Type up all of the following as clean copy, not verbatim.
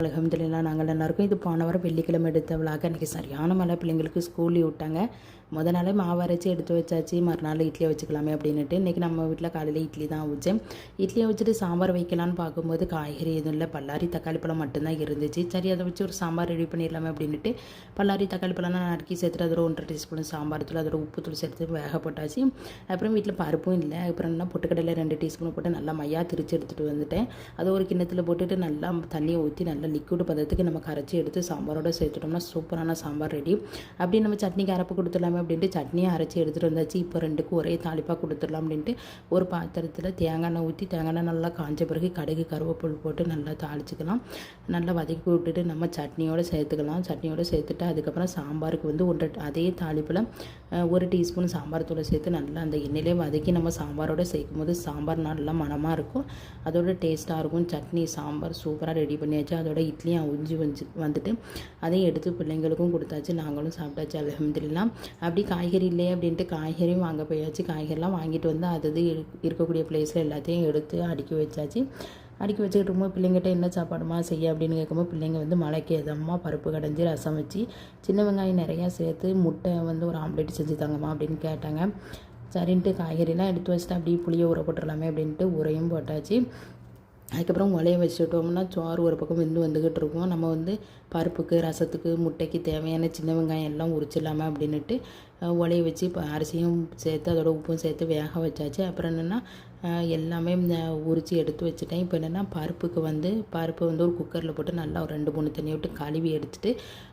அல்ஹம்துலில்லாஹ் நாங்கள் எல்லாருக்கும் இது போன வாரம் வெள்ளிக்கிழமை எடுத்த விழாக்க அன்றைக்கி சரியான மழை, பிள்ளைங்களுக்கு ஸ்கூல் லீவ் விட்டாங்க. நாளே மாவு அரைச்சி எடுத்து வச்சாச்சு, மறுநாள் இட்லியை வச்சுக்கலாமே அப்படின்ட்டு இன்றைக்கி நம்ம வீட்டில் காலையில் இட்லி தான் வச்சேன். இட்லியை வச்சுட்டு சாம்பார் வைக்கலான்னு பார்க்கும்போது காய்கறி எதுவும் இல்லை, பல்லாரி தக்காளி பழம் மட்டும்தான் இருந்துச்சு. சரி அதை வச்சு ஒரு சாம்பார் ரெடி பண்ணிடலாமே அப்படின்ட்டு பல்லாரி தக்காளி பழம்லாம் நறுக்கி சேர்த்துட்டு அதோட 1.5 டீஸ்பூன் சாம்பார் தூள், அதோட உப்பு தூள் சேர்த்து வேக போட்டாச்சு. அப்புறம் வீட்டில் பருப்பும் இல்லை, அப்புறம் என்ன பொட்டுக்கடலை 2 டீஸ்பூன் போட்டு நல்லா மையாக திரிச்சு எடுத்துகிட்டு வந்துட்டேன். அதை ஒரு கிண்ணத்தில் போட்டுட்டு நல்லா தண்ணியை ஊற்றி நல்லா லிக்விட் பதத்துக்கு நம்ம கரைச்சி எடுத்து சாம்பாரோடு சேர்த்துட்டோம்னா சூப்பரான சாம்பார் ரெடி. அப்படி நம்ம சட்னிக்கு அரைப்பு கொடுத்துடலாமே அப்படின்ட்டு சட்னியை அரைச்சி எடுத்துகிட்டு வந்தாச்சு. இப்போ 2க்கும் ஒரே தாளிப்பாக கொடுத்துடலாம் அப்படின்ட்டு ஒரு பாத்திரத்தில் தேங்காய் எண்ணெய் ஊற்றி தேங்காய் எண்ணெய் நல்லா காஞ்ச பிறகு கடுகு கருவேப்பிலை போட்டு நல்லா தாளிச்சிக்கலாம். நல்லா வதக்கி விட்டுட்டு நம்ம சட்னியோடு சேர்த்துக்கலாம். சட்னியோடு சேர்த்துட்டு அதுக்கப்புறம் சாம்பாருக்கு வந்து அதே தாளிப்பில் 1 டீஸ்பூன் சாம்பார் தூளை சேர்த்து நல்லா அந்த எண்ணெயிலே வதக்கி நம்ம சாம்பாரோடு சேர்க்கும் போது சாம்பார் நல்லா மணமாக இருக்கும், அதோட டேஸ்ட்டாக இருக்கும். சட்னி சாம்பார் சூப்பராக ரெடி பண்ணியாச்சு. அதோட இட்லியும் உஞ்சி வந்துட்டு அதையும் எடுத்து பிள்ளைங்களுக்கும் கொடுத்தாச்சு, நாங்களும் சாப்பிட்டாச்சு அல்ஹம்துலில்லாஹ். அப்படி காய்கறி இல்லையே அப்படின்ட்டு காய்கறியும் வாங்க போயாச்சு. காய்கறிலாம் வாங்கிட்டு வந்து அது இருக்கக்கூடிய பிளேஸில் எல்லாத்தையும் எடுத்து அடுக்கி வச்சாச்சு. அடுக்கி வச்சுக்கிட்டு இருக்கும்போது பிள்ளைங்கிட்ட என்ன சாப்பாடுமா செய்ய அப்படின்னு கேட்கும்போது பிள்ளைங்க வந்து மழைக்கு எதம்மா பருப்பு கடைஞ்சி ரசம் வச்சு சின்ன வெங்காயம் நிறையா சேர்த்து முட்டை வந்து ஒரு ஆம்லேட் செஞ்சு தாங்கம்மா அப்படின்னு கேட்டாங்க. சரின்ட்டு காய்கறிலாம் எடுத்து வச்சுட்டு அப்படியே புளியை ஊற போட்டுடலாமே அப்படின்ட்டு ஊரையும் போட்டாச்சு. அதுக்கப்புறம் உலைய வச்சுட்டோம்னா சோறு ஒரு பக்கம் வெந்து வந்துக்கிட்டு இருக்கும். நம்ம வந்து பருப்புக்கு ரசத்துக்கு முட்டைக்கு தேவையான சின்ன வெங்காயம் எல்லாம் உரிச்சிடலாமா அப்படின்ட்டு உலைய வச்சு இப்போ அரிசியும் சேர்த்து அதோட உப்பும் சேர்த்து வேக வச்சாச்சு. அப்புறம் என்னென்னா எல்லாமே உரித்து எடுத்து வச்சுட்டேன். இப்போ என்னென்னா பருப்பு வந்து ஒரு குக்கரில் போட்டு நல்லா ஒரு 2-3 தண்ணி விட்டு கழுவி எடுத்துகிட்டு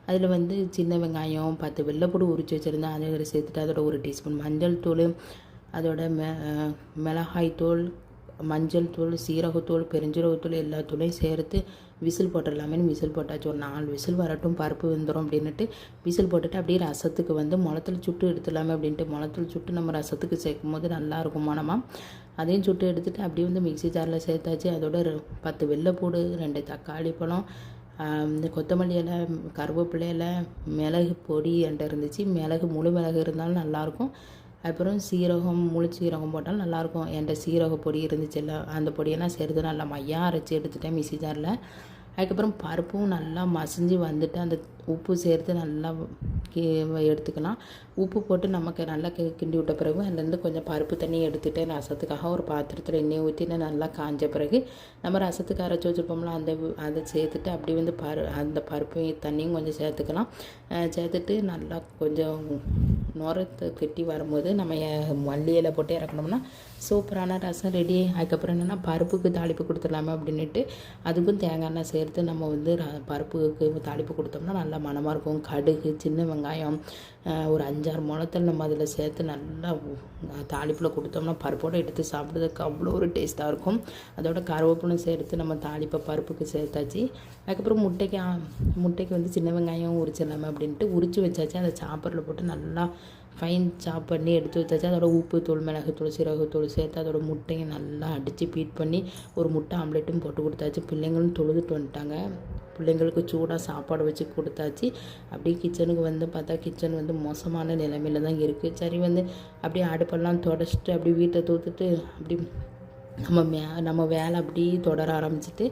அதில் வந்து சின்ன வெங்காயம் 10 வெள்ளைப்பூடு உரித்து வச்சுருந்தேன், அதை சேர்த்துட்டு அதோட 1 டீஸ்பூன் மஞ்சள் தூள், அதோட மிளகாய் தூள், மஞ்சள் தூள், சீரகத்தூள், பெருஞ்சீரகத்தூள் எல்லா தூளையும் சேர்த்து விசில் போட்டுடலாமே விசில் போட்டாச்சு. ஒரு 4 விசில் வரட்டும் பருப்பு வெந்துடும் அப்படின்ட்டு விசில் போட்டுட்டு அப்படியே ரசத்துக்கு வந்து முளத்தில் சுட்டு எடுத்துடலாமே அப்படின்ட்டு முளத்தில் சுட்டு நம்ம ரசத்துக்கு சேர்க்கும் போது நல்லாயிருக்கும் மனமாக. அதையும் சுட்டு எடுத்துகிட்டு அப்படியே வந்து மிக்ஸி ஜாரில் சேர்த்தாச்சு. அதோட 10 வெள்ளைப்பூடு, 2 தக்காளி பழம், இந்த கொத்தமல்லி இலை, கருவேப்பிலை இலை, மிளகு பொடி என்கிட்ட இருந்துச்சு. முழு மிளகு இருந்தாலும் நல்லாயிருக்கும். அப்புறம் சீரகம், முழு சீரகம் போட்டாலும் நல்லாயிருக்கும். என்கிட்ட சீரக பொடி இருந்துச்சுல்ல, அந்த பொடியெல்லாம் சேர்த்து நல்லா மையாக அரைச்சி எடுத்துட்டேன் மிக்ஸி ஜாரில். அதுக்கப்புறம் பருப்பும் நல்லா மசிஞ்சு வந்துட்டு அந்த உப்பு சேர்த்து நல்லா எடுத்துக்கலாம். உப்பு போட்டு நமக்கு நல்லா கிண்டி விட்ட பிறகு அதுலேருந்து கொஞ்சம் பருப்பு தண்ணி எடுத்துகிட்டு ரசத்துக்காக ஒரு பாத்திரத்தில் எண்ணெய் ஊற்றி நல்லா காஞ்ச பிறகு நம்ம ரசத்துக்கு அரைச்சி வச்சுருப்போம்ல அதை சேர்த்துட்டு அப்படி வந்து அந்த பருப்பு தண்ணியும் கொஞ்சம் சேர்த்துக்கலாம். சேர்த்துட்டு நல்லா கொஞ்சம் நுரத்தை கட்டி வரும்போது நம்ம மல்லி இலை போட்டு இறக்கணும்னா சூப்பரான ரசம் ரெடி. அதுக்கப்புறம் என்னென்னா பருப்புக்கு தாளிப்பு கொடுத்துடலாமே அப்படின்ட்டு அதுக்கும் தேங்காய் எண்ணெய் சேர்த்து நம்ம வந்து பருப்புக்கு தாளிப்பு கொடுத்தோம்னா நல்லா மணமாக இருக்கும். கடுகு, சின்ன வெங்காயம், ஒரு 5-6 முளத்தல் நம்ம அதில் சேர்த்து நல்லா தாளிப்பில் கொடுத்தோம்னா பருப்போடு எடுத்து சாப்பிட்றதுக்கு அவ்வளோ ஒரு டேஸ்ட்டாக இருக்கும். அதோட கருவேப்பிலும் சேர்த்து நம்ம தாளிப்பை பருப்புக்கு சேர்த்தாச்சு. அதுக்கப்புறம் முட்டைக்கு வந்து சின்ன வெங்காயம் உரிச்சிடலாமே அப்படின்ட்டு உரித்து வச்சாச்சு. அதை சாப்பரில் போட்டு நல்லா ஃபைன் சாப் பண்ணி எடுத்து வச்சாச்சு. அதோட உப்பு தூள், மிளகுத்தூள், சீரகத்தூள் சேர்த்து அதோட முட்டையை நல்லா அடித்து பீட் பண்ணி ஒரு முட்டை ஆம்லேட்டும் போட்டு கொடுத்தாச்சு. பிள்ளைங்களும் தொழுதுட்டு வந்துட்டாங்க. பிள்ளைங்களுக்கு சூடாக சாப்பாடு வச்சு கொடுத்தாச்சு. அப்படியே கிச்சனுக்கு வந்து பார்த்தா கிச்சன் வந்து மோசமான நிலைமையில் தான் இருக்குது. சரி வந்து அப்படியே அடுப்பெல்லாம் தொடச்சிட்டு அப்படியே வீட்டை தூத்துட்டு அப்படி நம்ம வேலை அப்படி தொடர ஆரம்பிச்சிட்டு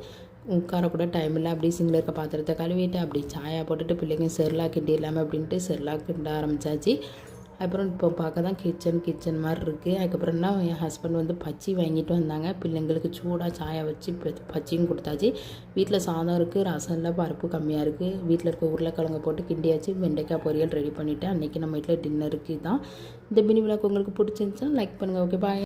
உட்காரக்கூட டைம் இல்லை. அப்படியே சிங்கில் இருக்க பாத்திரத்தை கழுவிட்டு அப்படி சாயா போட்டுட்டு பிள்ளைங்க செர்லாக் கிண்டிடலாமே அப்படின்ட்டு செர்லாக் கிண்ட ஆரம்பித்தாச்சு. அப்புறம் இப்போ பார்க்க தான் கிச்சன் மாதிரி இருக்குது. அதுக்கப்புறம்னா என் ஹஸ்பண்ட் வந்து பச்சி வாங்கிட்டு வந்தாங்க. பிள்ளைங்களுக்கு சூடாக சாயா வச்சு பச்சியும் கொடுத்தாச்சு. வீட்டில் சாதம் இருக்குது, ரசம் இல்லை, பருப்பு கம்மியாக இருக்குது. வீட்டில் இருக்க உருளைக்கிழங்கு போட்டு கிண்டியாச்சு. வெண்டைக்காய் பொரியல் ரெடி பண்ணிவிட்டேன். அன்றைக்கி நம்ம வீட்டில் டின்னருக்கு தான். இந்த மினி விளக்கு உங்களுக்கு பிடிச்சிருந்துச்சுன்னா லைக் பண்ணுங்கள். ஓகே, பாய்.